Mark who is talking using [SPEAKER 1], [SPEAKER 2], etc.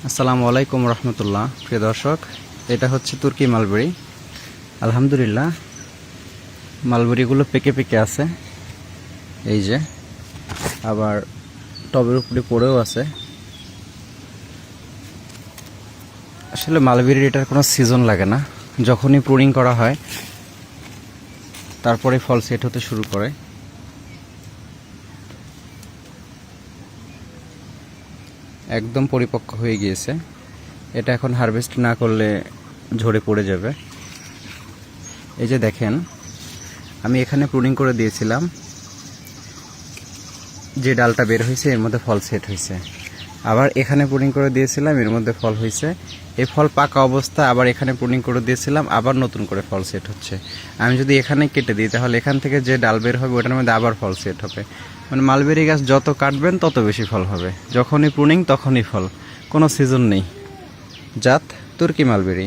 [SPEAKER 1] আসসালামু আলাইকুম রহমতুল্লাহ। প্রিয় দর্শক, এটা হচ্ছে তুর্কি মালবেরি। আলহামদুলিল্লাহ, মালবেরিগুলো পেকে পেকে আছে, এই যে, আবার টবের উপরে পড়েও আছে। আসলে মালবেরির এটার কোনো সিজন লাগে না, যখনই প্রুনিং করা হয় তারপরে ফল সেট হতে শুরু করে। একদম পরিপক্ক হয়ে গিয়েছে, এটা এখন হারভেস্ট না করলে ঝরে পড়ে যাবে। এই যে দেখেন, আমি এখানে প্রুনিং করে দিয়েছিলাম, যে ডালটা বের হয়েছে এর মধ্যে ফল সেট হয়েছে। আবার এখানে প্রুনিং করে দিয়েছিলাম, এর মধ্যে ফল হয়েছে। এই ফল পাকা অবস্থা, আবার এখানে প্রুনিং করে দিয়েছিলাম, আবার নতুন করে ফল সেট হচ্ছে। আমি যদি এখানে কেটে দিই তাহলে এখান থেকে যে ডাল বের হবে ওটার মধ্যে আবার ফল সেট হবে। মানে মালবেরি গাছ যত কাটবেন তত বেশি ফল হবে, যখনই প্রুনিং তখনই ফল, কোনো সিজন নেই। জাত তুর্কি মালবেরি।